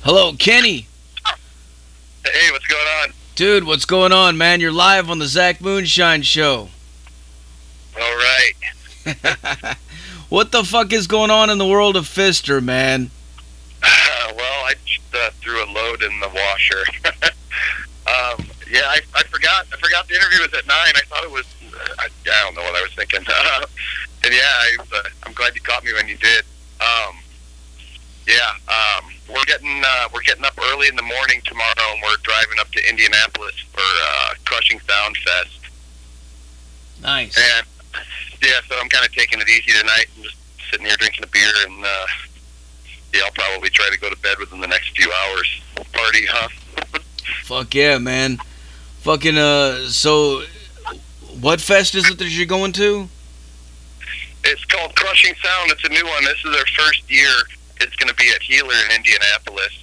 Hello, Kenny. Hey, what's going on? Dude, what's going on, man? You're live on the Zach Moonshine Show. All right. What the fuck is going on in the world of Fister, man? Well, I just threw a load in the washer. Yeah, I forgot. I forgot the interview was at 9. I thought it was. I don't know what I was thinking. And yeah, I'm glad you caught me when you did. We're getting up early in the morning tomorrow, and we're driving up to Indianapolis for Crushing Sound Fest. Nice. And yeah, so I'm kind of taking it easy tonight and just sitting here drinking a beer, and yeah, I'll probably try to go to bed within the next few hours. Party, huh? Fuck yeah, man. Fucking, so, what fest is it that you're going to? It's called Crushing Sound. It's a new one. This is their first year. It's going to be at Healer in Indianapolis.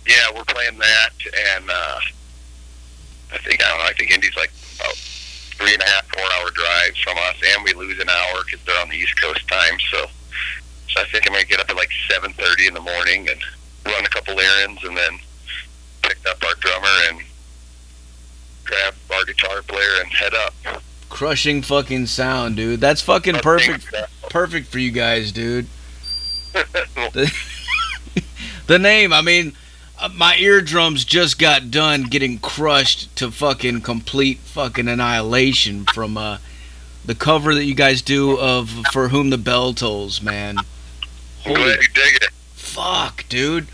Yeah, we're playing that, and I think Indy's like about 3.5, 4-hour drive from us, and we lose an hour because they're on the East Coast time. So I think I'm going to get up at like 7:30 in the morning and run a couple errands, and then pick up our drummer and grab our guitar player and head up. Crushing fucking Sound, dude. That's fucking perfect for you guys, dude. The name, I mean, my eardrums just got done getting crushed to fucking complete fucking annihilation from the cover that you guys do of For Whom the Bell Tolls, man. I'm glad you dig it. Fuck, dude.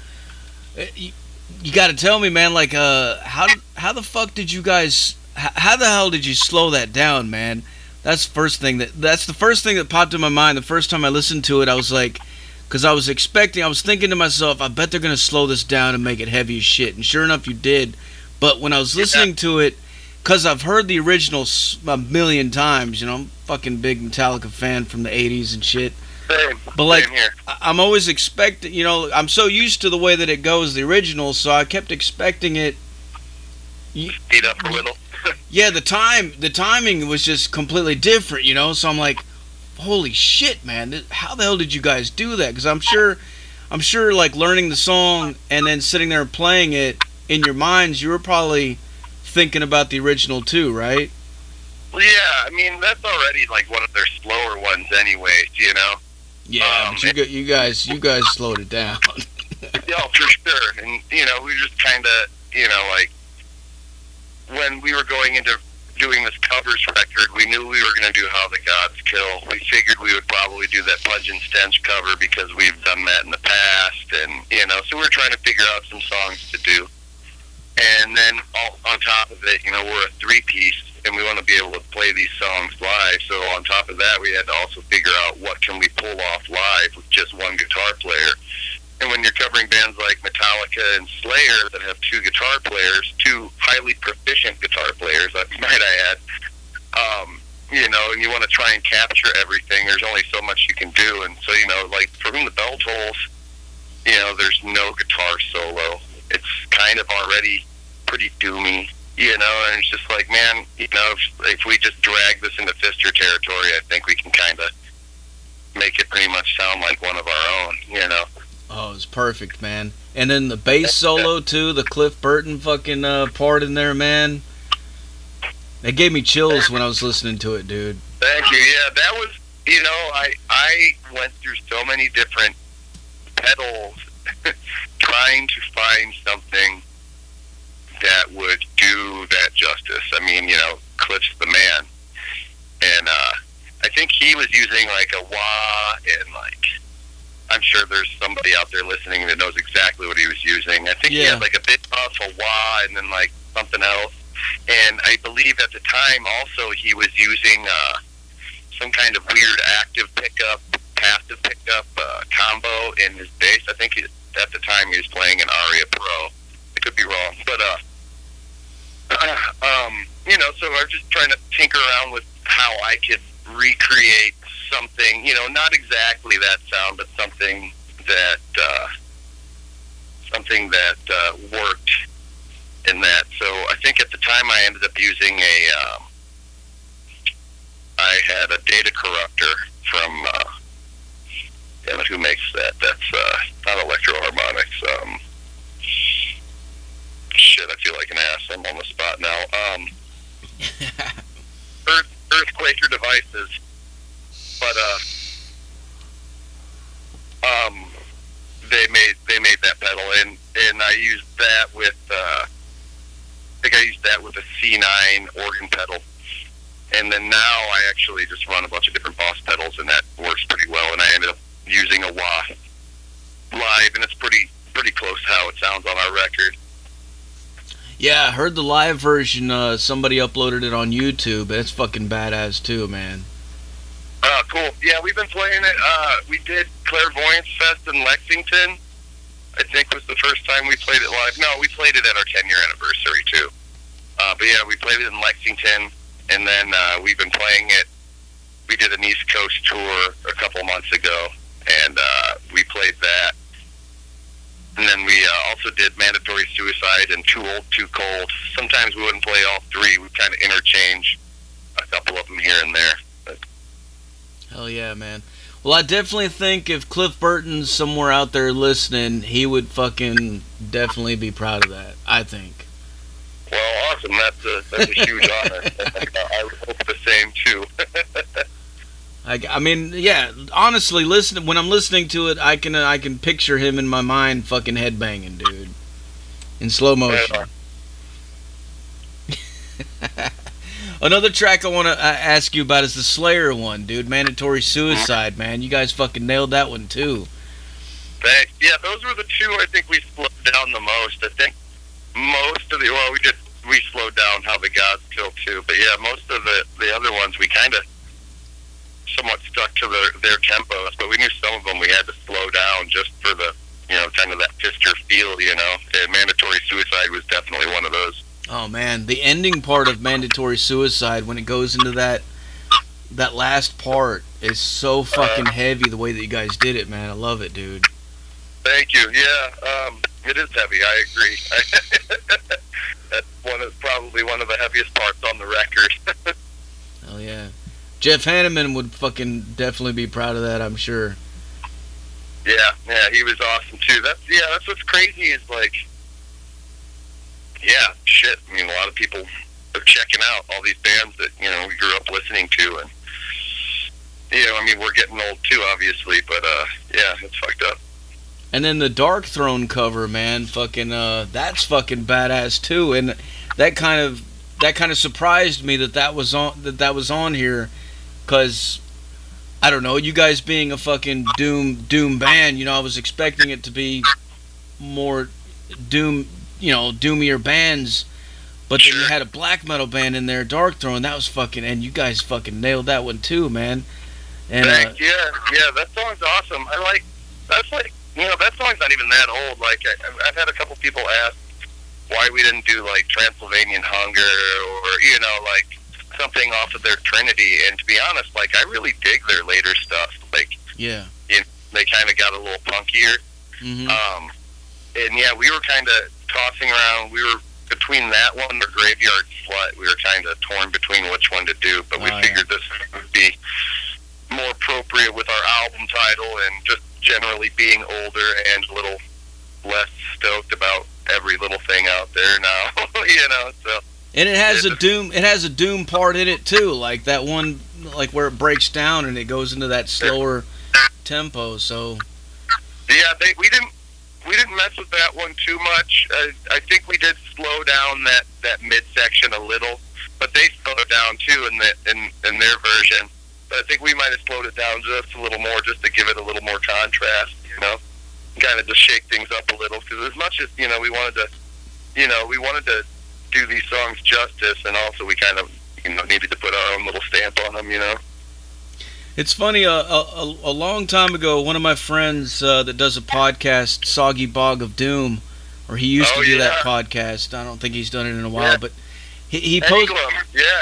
You got to tell me, man, like, how the fuck did you guys, how the hell did you slow that down, man? That's the first thing that popped in my mind. The first time I listened to it, I was like, because I was thinking to myself, I bet they're going to slow this down and make it heavy as shit. And sure enough, you did. But when I was listening to it, because I've heard the original a million times, you know, I'm a fucking big Metallica fan from the 80s and shit. But like, I'm always expecting, you know, I'm so used to the way that it goes, the original, so I kept expecting it. Speed up a little. Yeah, the timing was just completely different, you know. So I'm like, holy shit, man! How the hell did you guys do that? Because I'm sure, like learning the song and then sitting there and playing it in your minds, you were probably thinking about the original too, right? Well, yeah, I mean that's already like one of their slower ones, anyways. You know. Yeah, but you guys slowed it down. Yeah, for sure. And you know, we just kind of, you know, like when we were going into doing this covers record, we knew we were going to do How the Gods Kill. We figured we would probably do that Pudge and Stench cover because we've done that in the past, and you know, so we were trying to figure out some songs to do. And then on top of it, you know, we're a 3-piece, and we want to be able to play these songs live. So on top of that, we had to also figure out what can we pull off live with just one guitar player. And when you're covering bands like Metallica and Slayer that have 2 guitar players, 2 highly proficient guitar players, might I add, you know, and you want to try and capture everything, there's only so much you can do. And so, you know, like For Whom the Bell Tolls, you know, there's no guitar solo. It's kind of already pretty doomy, you know, and it's just like, man, you know, if we just drag this into Fister territory, I think we can kind of make it pretty much sound like one of our own, you know. Oh, it's perfect, man. And then the bass solo, too, the Cliff Burton fucking part in there, man. It gave me chills when I was listening to it, dude. Thank you. Yeah, that was, you know, I went through so many different pedals trying to find something that would do that justice. I mean, you know, Cliff's the man. And I think he was using like a wah and like, I'm sure there's somebody out there listening that knows exactly what he was using. I think he had like a bit off, a wah, and then like something else. And I believe at the time also he was using some kind of weird active pickup, passive pickup combo in his bass. I think at the time he was playing an Aria Pro. I could be wrong, but you know, so I was just trying to tinker around with how I could recreate something, you know, not exactly that sound, but something that worked in that. So I think at the time I ended up using I had a data corruptor from who makes that. That's not harmonics. Shit, I feel like an ass. I'm on the spot now. Earthquaker devices, but they made that pedal, and I used that with I think I used that with a C9 organ pedal, and then now I actually just run a bunch of different Boss pedals, and that works pretty well. And I ended up using a Wah live, and it's pretty close to how it sounds on our record. Yeah, I heard the live version. Somebody uploaded it on YouTube. It's fucking badass too, man. Cool. Yeah, we've been playing it. We did Clairvoyance Fest in Lexington. I think was the first time we played it live. No, we played it at our 10-year anniversary too. But yeah, we played it in Lexington, and then we've been playing it. We did an East Coast tour a couple months ago, and we played that. And then we also did Mandatory Suicide and Too Old, Too Cold. Sometimes we wouldn't play all three. We'd kind of interchange a couple of them here and there. But hell yeah, man. Well, I definitely think if Cliff Burton's somewhere out there listening, he would fucking definitely be proud of that, I think. Well, awesome. That's a huge honor. I would hope the same, too. I mean, yeah. Honestly, when I'm listening to it, I can picture him in my mind, fucking headbanging, dude, in slow motion. Another track I want to ask you about is the Slayer one, dude. Mandatory Suicide, man. You guys fucking nailed that one too. Thanks. Yeah, those were the two I think we slowed down the most. I think most of we slowed down How the Gods Kill too. But yeah, most of the other ones we kind of somewhat stuck to their tempos, but we knew some of them we had to slow down just for the, kind of that Fister feel, and Mandatory Suicide was definitely one of those. Oh man, the ending part of Mandatory Suicide, when it goes into that last part, is so fucking heavy the way that you guys did it, man. I love it, dude. Thank you. Yeah, it is heavy, I agree. That's probably one of the heaviest parts on the record. Hell yeah. Jeff Hanneman would fucking definitely be proud of that, I'm sure. Yeah, he was awesome too. That's what's crazy is like, yeah, shit. I mean, a lot of people are checking out all these bands that we grew up listening to, and I mean, we're getting old too, obviously, but yeah, it's fucked up. And then the Dark Throne cover, man, fucking that's fucking badass too, and that kind of surprised me that was on here. Because, I don't know, you guys being a fucking doom band, I was expecting it to be more doomier bands, but then you had a black metal band in there, Dark Throne, that was fucking, and you guys fucking nailed that one too, man. And thanks, yeah, that song's awesome. That song's not even that old. Like, I've had a couple people ask why we didn't do, like, Transylvanian Hunger, or, like, something off of their Trinity, and to be honest, like, I really dig their later stuff. Like, yeah, they kind of got a little punkier. Mm-hmm. And yeah, we were kind of tossing around. We were between that one or Graveyard Slut. We were kind of torn between which one to do, but we figured this would be more appropriate with our album title and just generally being older and a little less stoked about every little thing out there now. So. And it has a doom part in it too, like that one, like where it breaks down and it goes into that slower tempo. So yeah, we didn't mess with that one too much. I think we did slow down that midsection a little, but they slowed it down too in their version. But I think we might have slowed it down just a little more, just to give it a little more contrast, kind of just shake things up a little. Because as much as we wanted to do these songs justice, and also we kind of needed to put our own little stamp on them. It's funny, a long time ago, one of my friends that does a podcast, Soggy Bog of Doom, or he used to do that podcast. I don't think he's done it in a while, but he posted.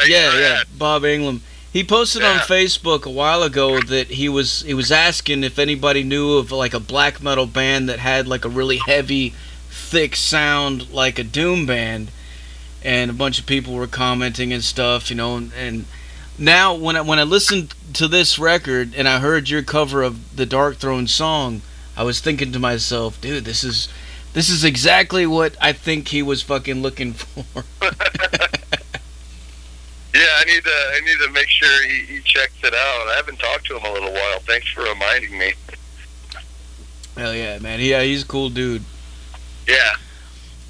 Yeah, Bob England. He posted on Facebook a while ago that he was asking if anybody knew of like a black metal band that had like a really heavy, thick sound like a doom band, and a bunch of people were commenting and stuff, and now when I listened to this record and I heard your cover of the Dark Throne song, I was thinking to myself, dude, this is exactly what I think he was fucking looking for. Yeah, I need to make sure he checks it out. I haven't talked to him in a little while. Thanks for reminding me. Hell yeah, man. Yeah, he's a cool dude. Yeah.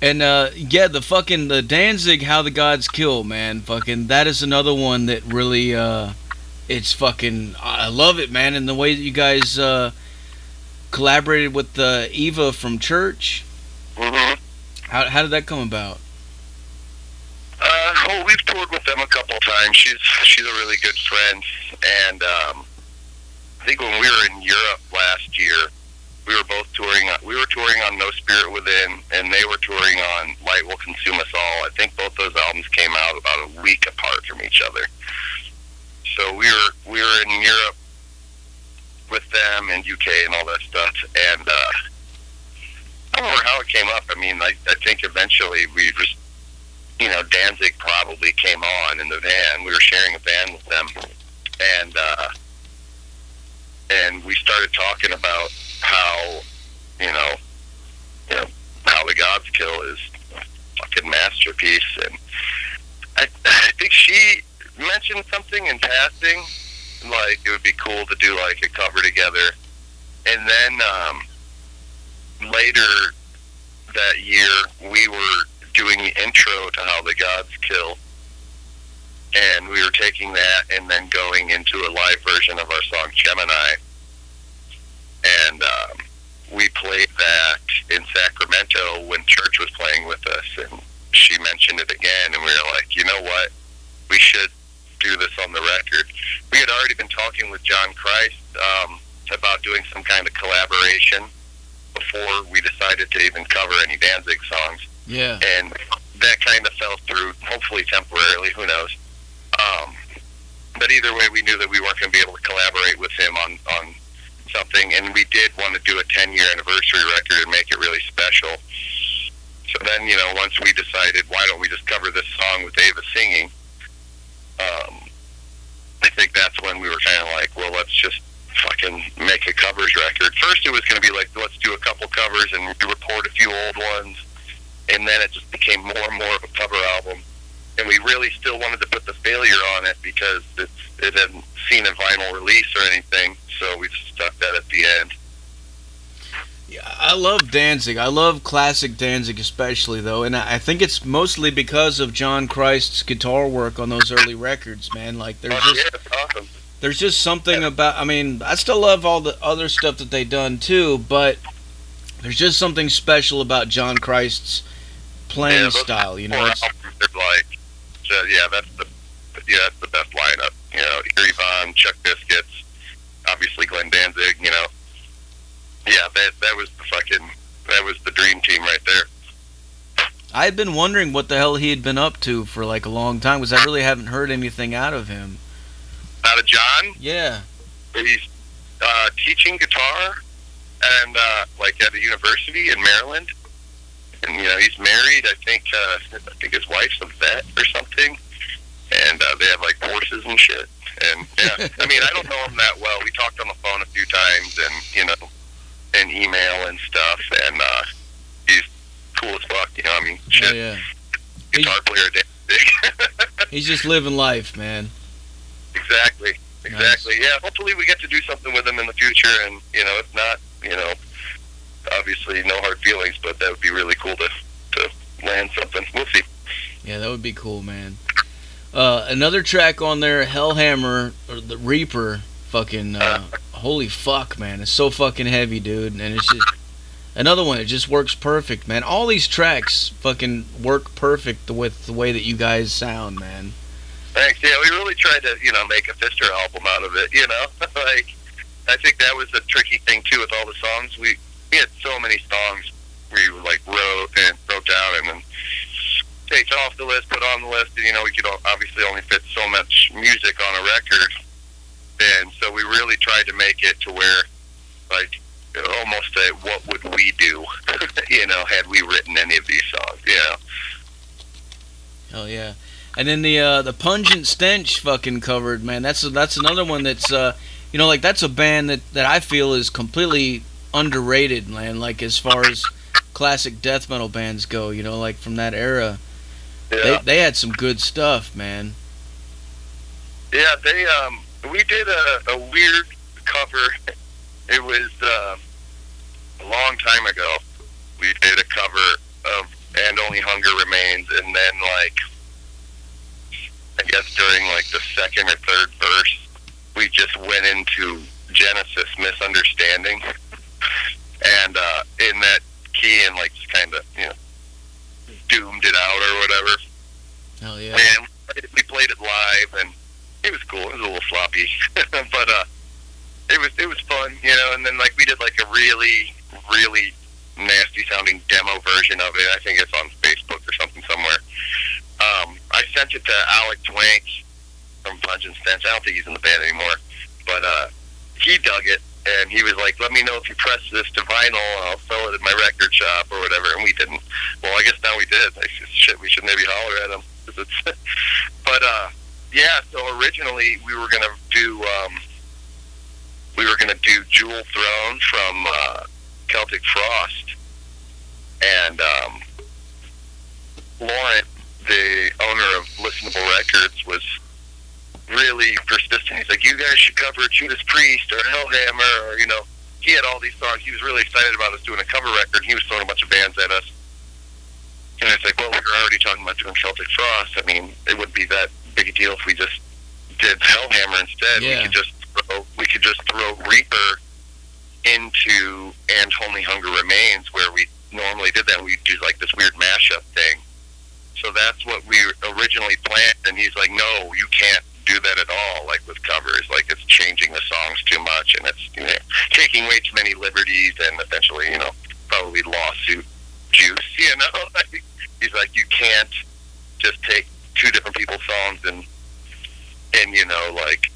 And yeah, the Danzig How the Gods Kill, man. Fucking that is another one that really it's fucking I love it, man. And the way that you guys collaborated with Eva from Church. Mhm. How did that come about? Well, we've toured with them a couple times. She's a really good friend, and I think when we were in Europe last year, we were both touring. We were touring on No Spirit Within, and they were touring on Light Will Consume Us All. I think both those albums came out about a week apart from each other. So we were in Europe with them and UK and all that stuff, and I don't remember how it came up. I mean, I think eventually we just, Danzig probably came on in the van. We were sharing a van with them, and we started talking about how, how the Gods Kill is a fucking masterpiece, and I think she mentioned something in passing, like it would be cool to do like a cover together, and then later that year we were doing the intro to How the Gods Kill, and we were taking that and then going into a live version of our song Gemini, and we played that in Sacramento when Church was playing with us, and she mentioned it again, and we were like, you know what, we should do this on the record. We had already been talking with John Christ about doing some kind of collaboration before we decided to even cover any Danzig songs. Yeah. And that kind of fell through, hopefully temporarily, who knows. But either way, we knew that we weren't going to be able to collaborate with him on something, and we did want to do a 10-year anniversary record and make it really special. So then, once we decided, why don't we just cover this song with Ava singing, I think that's when we were kind of like, well, let's just fucking make a covers record. First it was going to be like, let's do a couple covers and record a few old ones, and then it just became more and more of a cover album, and we really still wanted to put the Failure on it because it hadn't seen a vinyl release or anything, so we stuck that at the end. Yeah, I love Danzig. I love classic Danzig especially, though, and I think it's mostly because of John Christ's guitar work on those early records, man. Like, Awesome. There's just something about, I mean, I still love all the other stuff that they've done, too, but there's just something special about John Christ's playing style, It's like, that's the best lineup. Erie Von, Chuck Biscuits, obviously Glenn Danzig, Yeah, that was the dream team right there. I had been wondering what the hell he had been up to for like a long time, because I really haven't heard anything out of him. Out of John? Yeah. He's teaching guitar and like at a university in Maryland. And he's married. I think his wife's a vet or something. And they have like horses and shit. And yeah, I mean, I don't know him that well. We talked on the phone a few times, and and email and stuff. And he's cool as fuck. I mean, shit. Oh, yeah. Guitar player, big. He's just living life, man. Exactly. Nice. Yeah, hopefully we get to do something with him in the future, and if not, obviously no hard feelings, but that would be really cool to land something. We'll see. Yeah, that would be cool, man. Another track on there, Hellhammer, or the Reaper, fucking holy fuck, man, it's so fucking heavy, dude, and it's just another one. It just works perfect, man. All these tracks fucking work perfect with the way that you guys sound, man. Thanks. Yeah, we really tried to, make a Fister album out of it, Like, I think that was the tricky thing, too, with all the songs. We had so many songs we, like, wrote down and then take off the list, put on the list, and, we could obviously only fit so much music on a record. And so we really tried to make it to where, like, almost a what would we do, had we written any of these songs, Hell yeah. And then the Pungent Stench fucking covered, man. That's another one that's like, that's a band that I feel is completely underrated, man. Like as far as classic death metal bands go, you know, like from that era, Yeah. they had some good stuff, man. Yeah, we did a weird cover. It was a long time ago. We did a cover of "And Only Hunger Remains," and then like I guess during like the second or third verse, we just went into Genesis "Misunderstanding," and in that key, and like just kind of doomed it out or whatever. Hell yeah. And we played it live, and it was cool. It was a little sloppy, but it was fun, And then like we did like a really nasty sounding demo version of it. I think it's on Facebook or something somewhere. I sent it to Alec Twank from Punch and Stench. I don't think he's in the band anymore, but he dug it, and he was like, "Let me know if you press this to vinyl, and I'll sell it at my record shop or whatever." And we didn't. Well, I guess now we did. Shit, we should maybe holler at him. But yeah. So originally we were gonna do Jewel Throne from Celtic Frost, and Lauren, the owner of Listenable Records, was really persistent. He's like, "You guys should cover Judas Priest or Hellhammer," or he had all these songs. He was really excited about us doing a cover record. He was throwing a bunch of bands at us, and it's like, well, we were already talking about doing Celtic Frost. I mean, it wouldn't be that big a deal if we just did Hellhammer instead. Yeah. We could just throw Reaper into "And Only Hunger Remains," where we normally did that. We'd do like this weird mashup thing. So that's what we originally planned, and he's like, "No, you can't do that at all, like with covers. Like, it's changing the songs too much, and it's taking way too many liberties, and eventually, probably lawsuit juice, He's like, "You can't just take two different people's songs and like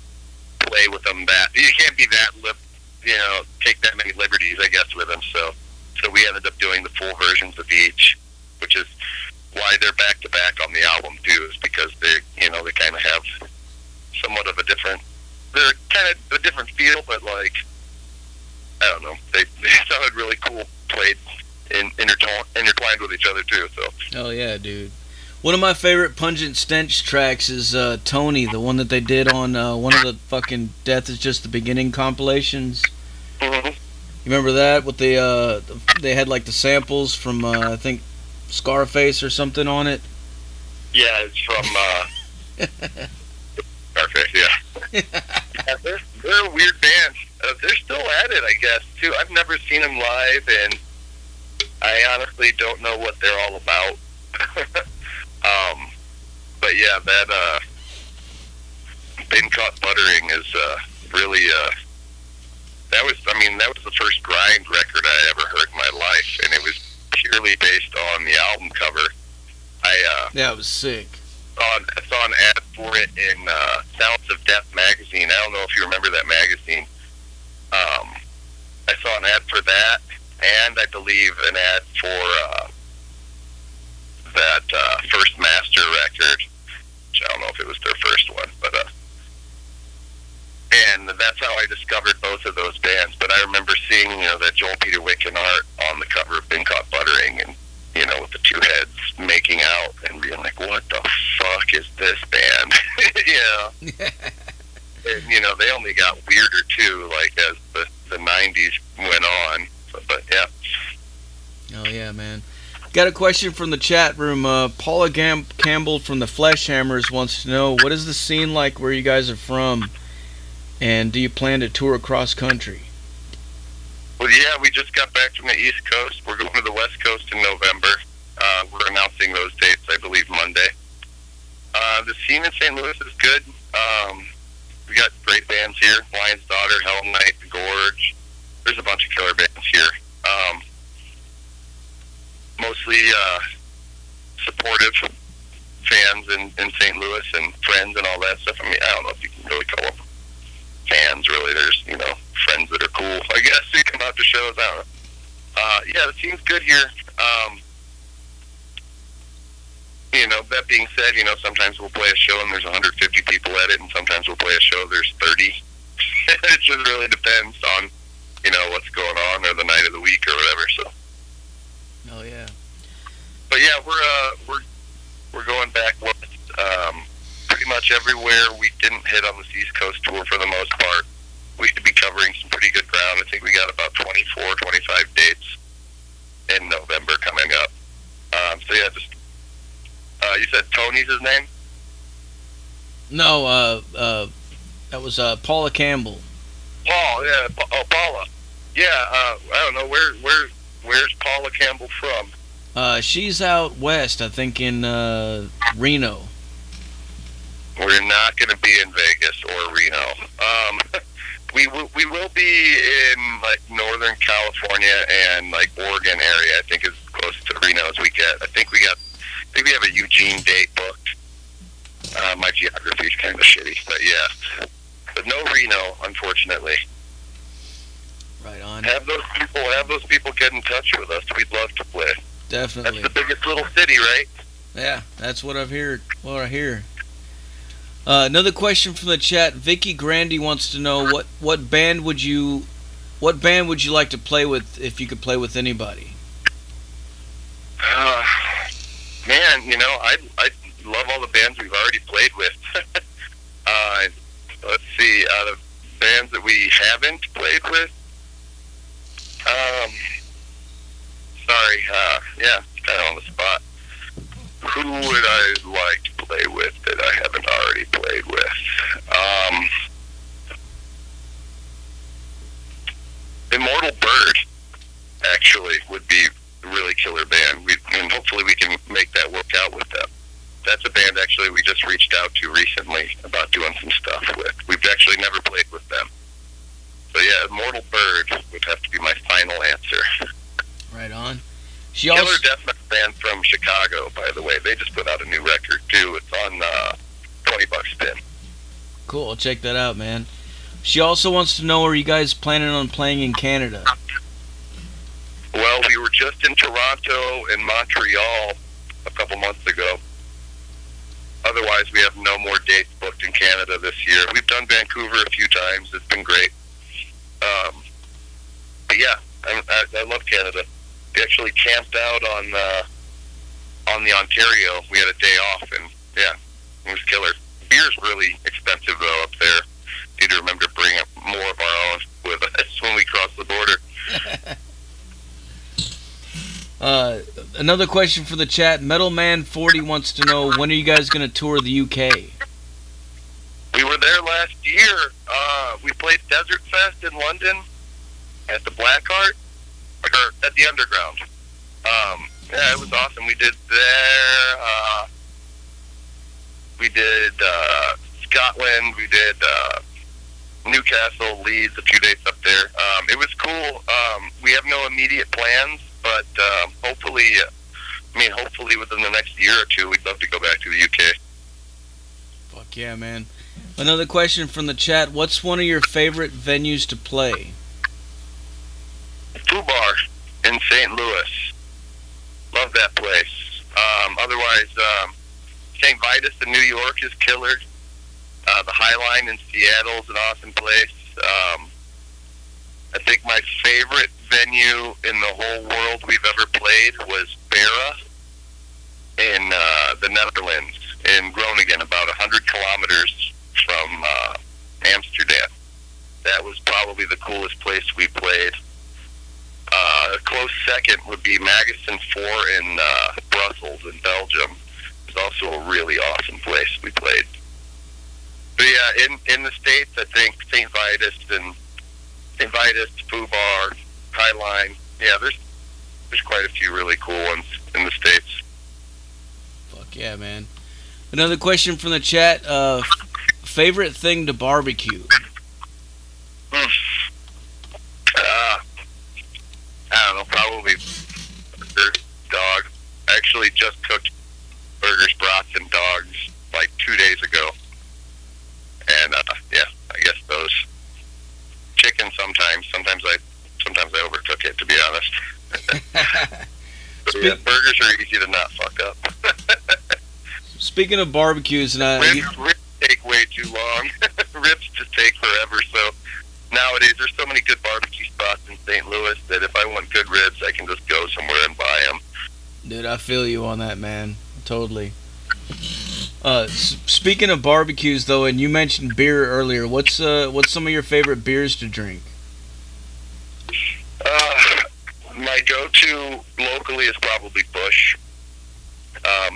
play with them you can't be that take that many liberties, I guess, with them." So we ended up doing the full versions of each, which is why they're back to back on the album too, is because they kind of have somewhat of they're kind of a different feel, but like, I don't know, they sounded really cool, played intertwined with each other too. So Hell yeah, dude. One of my favorite Pungent Stench tracks is Tony, the one that they did on one of the fucking Death Is Just the Beginning compilations. Mm-hmm. You remember that? With they had like the samples from I think Scarface or something on it. Yeah, it's from Scarface. Yeah, yeah, they're a weird band. They're still at it, I guess. Too. I've never seen them live, and I honestly don't know what they're all about. But yeah, that Been Caught Buttering is really that was the first grind record I ever heard in my life, and it was purely based on the album cover. Yeah, it was sick. I saw an ad for it in Sounds of Death magazine. I don't know if you remember that magazine. I saw an ad for that, and I believe an ad for that first Master record, which I don't know if it was their first one, but and that's how I discovered both of those bands. But I remember seeing that Joel Peter Wicken art on the cover of Been Caught Buttering, and with the two heads making out, and being like, what the fuck is this band? And they only got weirder too, like as the 90s went on. But yeah. Oh yeah, man. Got a question from the chat room. Paula Campbell from the Flesh Hammers wants to know, what is the scene like where you guys are from, and do you plan to tour across country? Well, yeah, we just got back from the East Coast. We're going to the West Coast in November. We're announcing those dates, I believe, Monday. The scene in St. Louis is good. We got great bands here. Lion's Daughter, Hell Night, The Gorge. There's a bunch of killer bands here. Mostly supportive fans in St. Louis and friends and all that stuff. I mean, I don't know if you can really call them fans, really. There's, friends that are cool, I guess, who come out to shows. I don't know. Yeah, the scene's good here. That being said, sometimes we'll play a show and there's 150 people at it, and sometimes we'll play a show there's 30. It just really depends on, what's going on or the whatever. So. Oh yeah. But yeah, we're going back west. Pretty much everywhere we didn't hit on this East Coast tour for the most part. We should be covering some pretty good ground. I think we got about 24, 25 dates in November coming up. So yeah, just you said Tony's his name? No, that was Paula Campbell. Paul, yeah. Oh, Paula. Yeah, I don't know where's Paula Campbell from? She's out west, I think in Reno. We're not going to be in Vegas or Reno. We will be in like Northern California and like Oregon area. I think is close to Reno as we get. I think we have a Eugene date booked. My geography is kind of shitty, but yeah. But no Reno, unfortunately. Right on. Have those people get in touch with us. We'd love to play. Definitely. That's the biggest little city, right? Yeah, that's what I've heard. What I hear. Another question from the chat. Vicky Grandy wants to know what band would you like to play with if you could play with anybody? Man, you know, I love all the bands we've already played with. Let's see, the bands that we haven't played with. Sorry, yeah, kind of on the spot. Who would I like to play with that I haven't already played with? Immortal Bird, actually, would be a really killer band. And hopefully we can make that work out with them. That's a band, actually, we just reached out to recently about doing some stuff with. We've actually never played with them. So yeah, Immortal Bird would have to be my final answer. Right on. Killer death metal band from Chicago, by the way. They just put out a new record too. It's on $20 spin. Cool, I'll check that out, man. She also wants to know, are you guys planning on playing in Canada? Well, we were just in Toronto and Montreal a couple months ago. Otherwise, we have no more dates booked in Canada this year. We've done Vancouver a few times. It's been great. But yeah, I love Canada. We actually camped out on the Ontario. We had a day off, and yeah, it was killer. Beer's really expensive though up there. Need to remember to bring up more of our own with us when we cross the border. Another question for the chat. Metal Man 40 wants to know, when are you guys going to tour the UK? We were there last year. We played Desert Fest in London at the Blackheart, or at the Underground. Yeah, it was awesome. We did there. We did Scotland. We did Newcastle, Leeds, a few days up there. It was cool. We have no immediate plans, but hopefully within the next year or two, we'd love to go back to the UK. Fuck yeah, man. Another question from the chat. What's one of your favorite venues to play? Foo Bar in St. Louis. Love that place. Otherwise, St. Vitus in New York is killer. The Highline in Seattle is an awesome place. I think my favorite venue in the whole world we've ever played was Barra in the Netherlands, in Groningen, about 100 kilometers from Amsterdam. That was probably the coolest place we played. A close second would be Magazine 4 in Brussels in Belgium. It's also a really awesome place we played. But yeah, in the States, I think St. Vitus, Foo Bar, Highline. Yeah, there's quite a few really cool ones in the States. Fuck yeah, man. Another question from the chat. Favorite thing to barbecue? I don't know, probably burger, dog. I actually just cooked burgers, brats, and dogs like 2 days ago. And yeah, I guess those. Chicken sometimes. Sometimes I overcook it, to be honest. Yeah, burgers are easy to not fuck up. Speaking of barbecues, and ribs take way too long. Ribs just take forever. So nowadays, there's so many good barbecue spots in St. Louis that if I want good ribs, I I feel you on that, man. Totally. Speaking of barbecues, though, and you mentioned beer earlier, what's some of your favorite beers to drink? My go-to locally is probably Busch.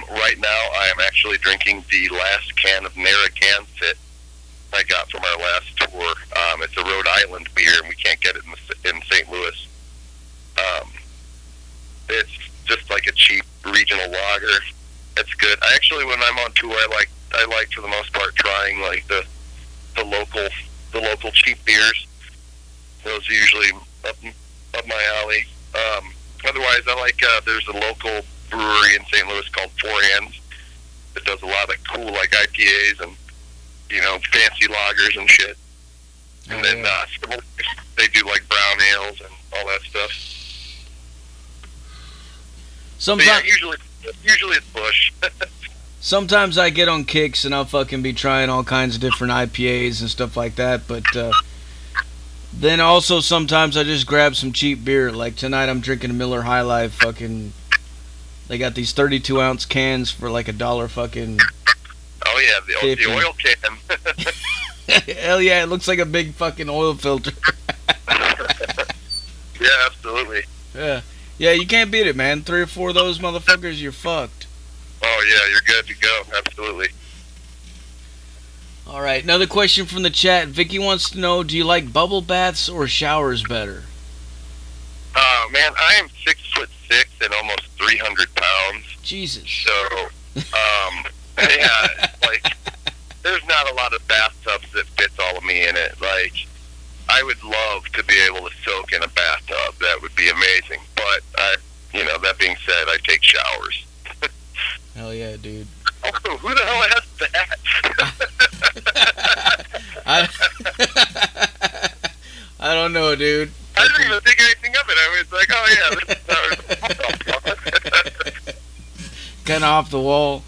Right now, I am actually drinking the last can of Narragansett I got from our last tour. It's a Rhode Island beer, and we can't get it in St. Louis. It's just like a cheap regional lager. It's good. I actually, when I'm on tour, I like for the most part trying like the local cheap beers. Those are usually up my alley. Otherwise, I like there's a local brewery in St. Louis called Four Hands that does a lot of cool like IPAs and fancy lagers and shit. And then they do like brown ales and all that stuff. Sometimes, yeah, usually it's Busch. Sometimes I get on kicks and I'll fucking be trying all kinds of different IPAs and stuff like that, but then also sometimes I just grab some cheap beer. Like tonight I'm drinking a Miller High Life fucking. They got these 32-ounce cans for like $1 fucking. Oh yeah, the oil can. Hell yeah, it looks like a big fucking oil filter. Yeah, absolutely. Yeah, you can't beat it, man. 3 or 4 of those motherfuckers, you're fucked. Oh yeah, you're good to go. Absolutely. All right, another question from the chat. Vicky wants to know: do you like bubble baths or showers better? Man, I am 6'6" and almost 300 pounds. Jesus. So, yeah, like there's not a lot of bathtubs that fits all of me in it. Like, I would love to be able to soak in a bathtub. That would be amazing. But that being said, I take showers. Hell yeah, dude. Oh, who the hell has that? I don't know, dude. I didn't even think anything of it. I was like, oh yeah, this is kind of off the wall.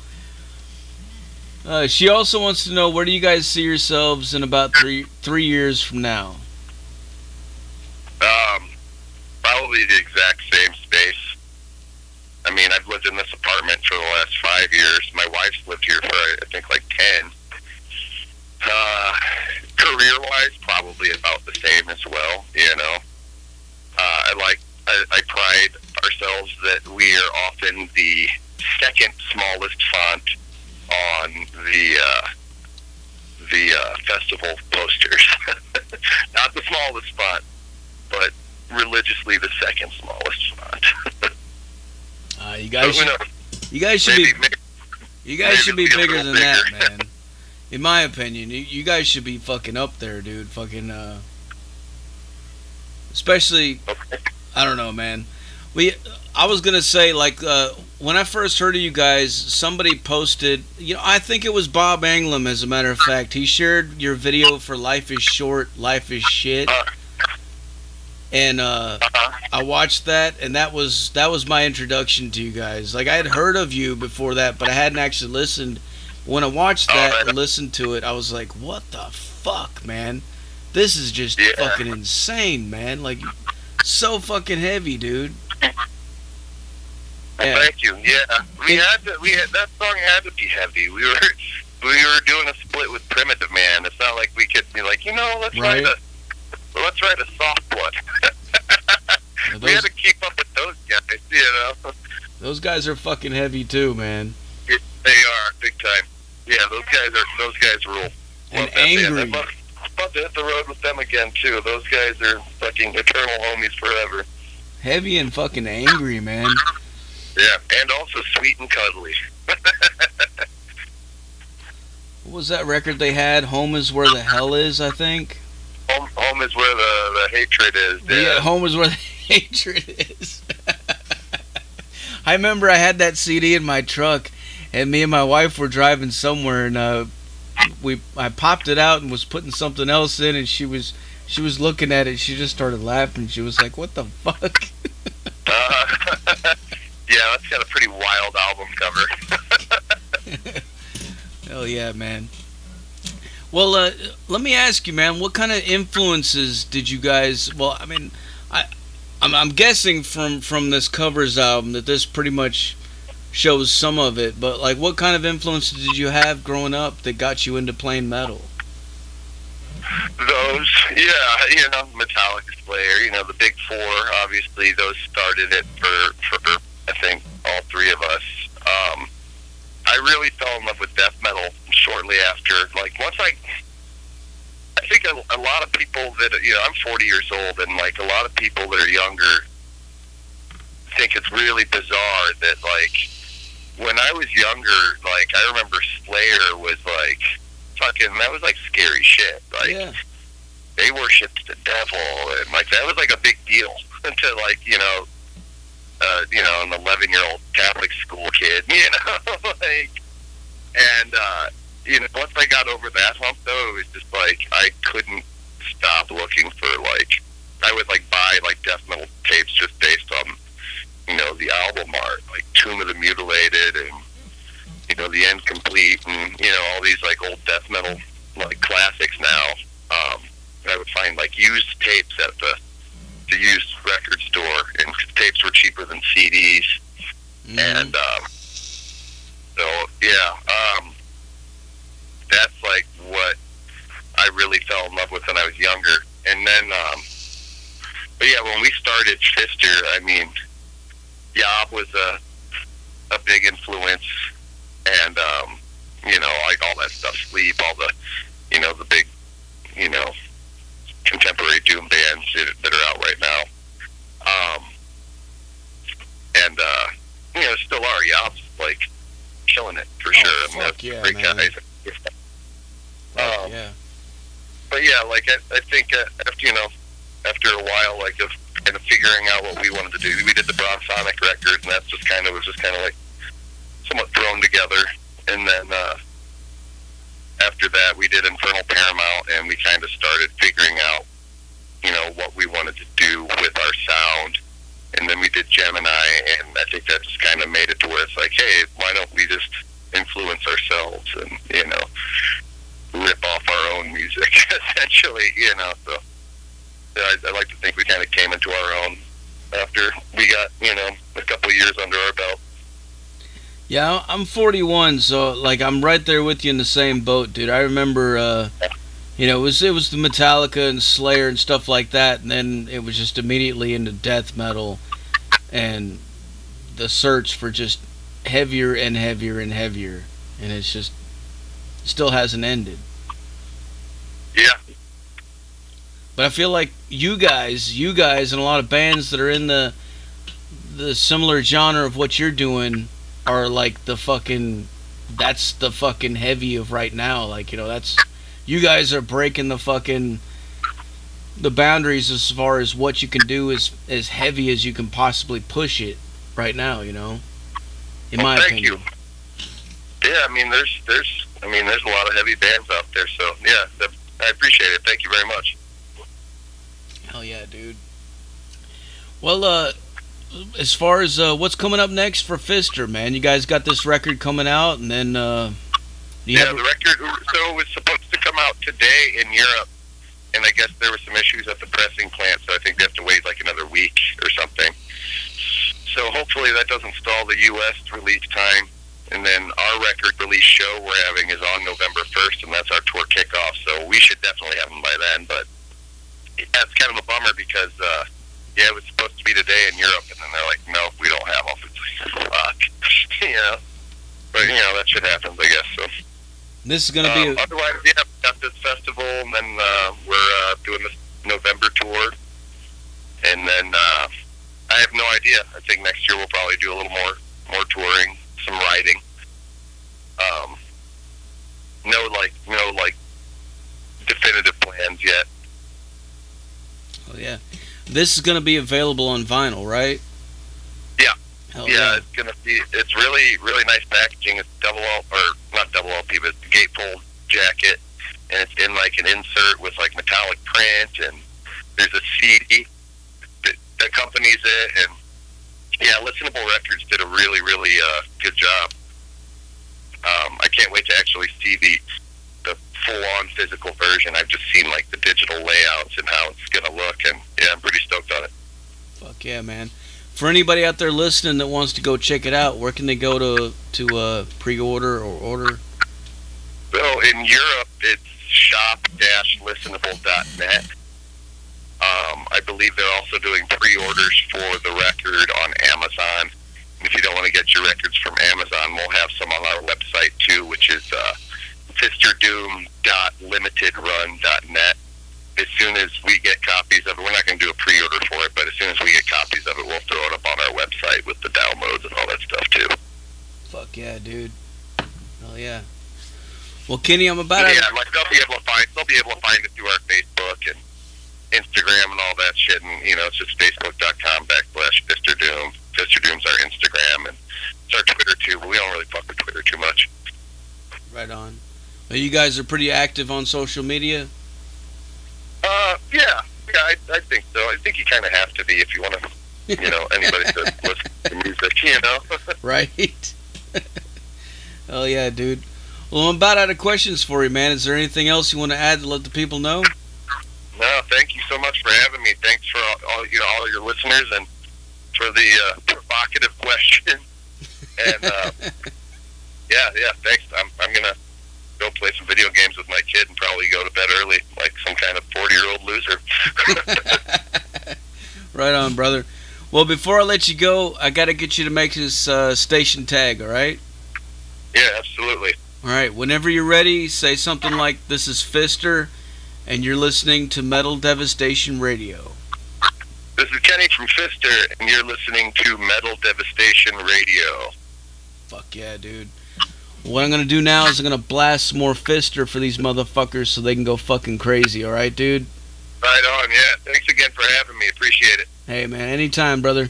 She also wants to know, where do you guys see yourselves in about three years from now? Probably the exact same space. I mean, I've lived in this apartment for the last 5 years. My wife's lived here for, I think, like 10. Career-wise, probably about the same as well, I pride ourselves that we are often the second smallest font on the festival posters. Not the smallest font, but religiously the second smallest font. You guys should be bigger than that, man. In my opinion, you guys should be fucking up there, dude. Fucking, especially, I don't know, man. I was gonna say, like, when I first heard of you guys, somebody posted, I think it was Bob Anglem, as a matter of fact. He shared your video for Life is Short, Life is Shit. And I watched that, and that was my introduction to you guys. Like, I had heard of you before that, but I hadn't actually listened. When I watched that and listened to it, I was like, what the fuck, man? This is just fucking insane, man. Like, so fucking heavy, dude. Thank you. Yeah, that song had to be heavy. We were doing a split with Primitive Man. It's not like we could be like, let's write a soft one. We had to keep up with those guys, Those guys are fucking heavy too, man. They are big time. Yeah, those guys rule. And angry. I'm about to hit the road with them again too. Those guys are fucking eternal homies forever. Heavy and fucking angry, man. Yeah, and also sweet and cuddly. What was that record they had? Home is Where the Hell Is, I think. Home is where the hatred is. Yeah, home is where the hatred is. I remember I had that CD in my truck, and me and my wife were driving somewhere, and I popped it out and was putting something else in, and she was looking at it. She just started laughing. She was like, "What the fuck?" Yeah, that's got a pretty wild album cover. Hell yeah, man. Well, let me ask you, man, what kind of influences did you guys... Well, I mean, I'm guessing from this covers album that this pretty much shows some of it, but like, what kind of influences did you have growing up that got you into playing metal? Those, yeah, Metallica, Slayer, the big four. Obviously, those started it for I think all three of us. I really fell in love with death metal shortly after. Like once I think a lot of people that I'm 40 years old, and like a lot of people that are younger think it's really bizarre that like when I was younger, like I remember Slayer was like fucking, that was like scary shit. Like Yeah. they worshipped the devil, and like that was like a big deal to like an 11-year-old Catholic school kid, like, and once I got over that hump, though, it was just like I couldn't stop looking for like I would like buy like death metal tapes just based on the album art, like Tomb of the Mutilated and the Incomplete, and all these like old death metal like classics now. I would find like used tapes at the used record store, and tapes were cheaper than CDs. And so that's like what I really fell in love with when I was younger. And then but yeah, when we started Fister, I mean, Yob was a big influence, and like all that stuff, Sleep, all the the big contemporary doom bands that are out right now. And still are. Yob's like killing it for sure. I mean, fuck that's yeah, great man. guys. Yeah. But yeah, like I think after a while, like of kind of figuring out what we wanted to do, we did the Bronzonic record, and that's was just kind of like somewhat thrown together. And then after that, we did Infernal Paramount, and we kind of started figuring out what we wanted to do with our sound. And then we did Gemini, and I think that just kind of made it to where it's like, hey, why don't we just influence ourselves and rip off our own music, essentially, So I like to think we kind of came into our own after we got a couple of years under our belt. Yeah, I'm 41, so like I'm right there with you in the same boat, dude. I remember, it was the Metallica and Slayer and stuff like that, and then it was just immediately into death metal, and the search for just heavier and heavier and heavier, and it's just still hasn't ended. Yeah. But I feel like you guys, and a lot of bands that are in the similar genre of what you're doing are like that's the fucking heavy of right now. Like, that's, you guys are breaking the boundaries as far as what you can do as heavy as you can possibly push it right now, in my thank opinion. you. Yeah, I mean, there's a lot of heavy bands out there, so yeah, I appreciate it. Thank you very much. Hell yeah, dude. Well, as far as what's coming up next for Fister, man, you guys got this record coming out, and then the record. So it was supposed to come out today in Europe, and I guess there were some issues at the pressing plant, so I think they have to wait like another week or something. So hopefully that doesn't stall the U.S. release time. And then our record release show we're having is on November 1st, and that's our tour kickoff. So we should definitely have them by then. But that's kind of a bummer because, it was supposed to be today in Europe, and then they're like, no, we don't have them. It's like, fuck. But, that shit happens, I guess. So this is going to be... Otherwise, yeah, we got this festival, and then we're doing this November tour. And then I have no idea. I think next year we'll probably do a little more touring, some writing. No definitive plans yet. Oh yeah, this is gonna be available on vinyl, right? Yeah. Hell yeah. It's really, really nice packaging. It's not double LP, but gatefold jacket, and it's in like an insert with like metallic print, and there's a CD that accompanies it, and yeah, Listenable Records did a really, really good job. I can't wait to actually see the full-on physical version. I've just seen like the digital layouts and how it's gonna look, and yeah, I'm pretty stoked on it. Fuck yeah, man. For anybody out there listening that wants to go check it out, where can they go to pre-order or order? So in Europe, it's shop-listenable.net. I believe they're also doing pre-orders for the record on Amazon. And if you don't want to get your records from Amazon, we'll have some on our website too, which is fisterdoom.limitedrun.net. As soon as we get copies of it, we're not going to do a pre-order for it, but as soon as we get copies of it, we'll throw it up on our website with the downloads and all that stuff too. Fuck yeah, dude. Hell yeah. Well, Kenny, I'm about yeah, like they'll be able to find it through our Facebook and Instagram and all that shit, and it's just facebook.com/FisterDoom. FisterDoom's our Instagram, and it's our Twitter too, but we don't really fuck with Twitter too much. Right on. Well, you guys are pretty active on social media? Yeah, I think so. I think you kind of have to be if you want to, anybody to listen to music, Right. Hell yeah, dude. Well, I'm about out of questions for you, man. Is there anything else you want to add to let the people know? No, thank you so much for having me. Thanks for all your listeners and for the provocative question. And yeah, thanks. I'm gonna go play some video games with my kid and probably go to bed early, like some kind of 40-year-old loser. Right on, brother. Well, before I let you go, I got to get you to make this station tag, all right? Yeah, absolutely. All right, whenever you're ready, say something like, "This is Fister, and you're listening to Metal Devastation Radio." This is Kenny from Fister, and you're listening to Metal Devastation Radio. Fuck yeah, dude. What I'm going to do now is I'm going to blast some more Fister for these motherfuckers so they can go fucking crazy, all right, dude? Right on, yeah. Thanks again for having me. Appreciate it. Hey, man, anytime, brother.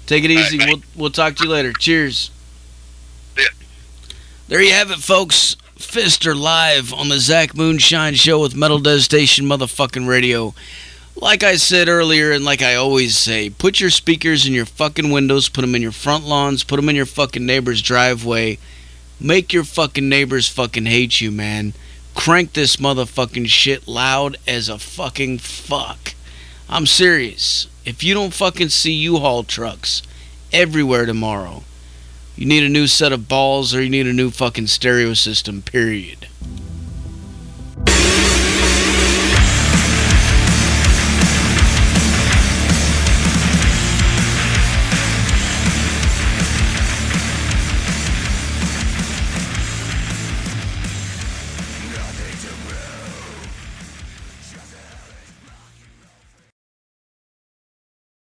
Take it easy. Right, we'll talk to you later. Cheers. Yeah. There you have it, folks. Fister live on the Zach Moonshine Show with Metal Devastation motherfucking radio. Like I said earlier, and like I always say, put your speakers in your fucking windows, put them in your front lawns, put them in your fucking neighbor's driveway. Make your fucking neighbors fucking hate you, man. Crank this motherfucking shit loud as a fucking fuck. I'm serious. If you don't fucking see U-Haul trucks everywhere tomorrow, you need a new set of balls or you need a new fucking stereo system, period.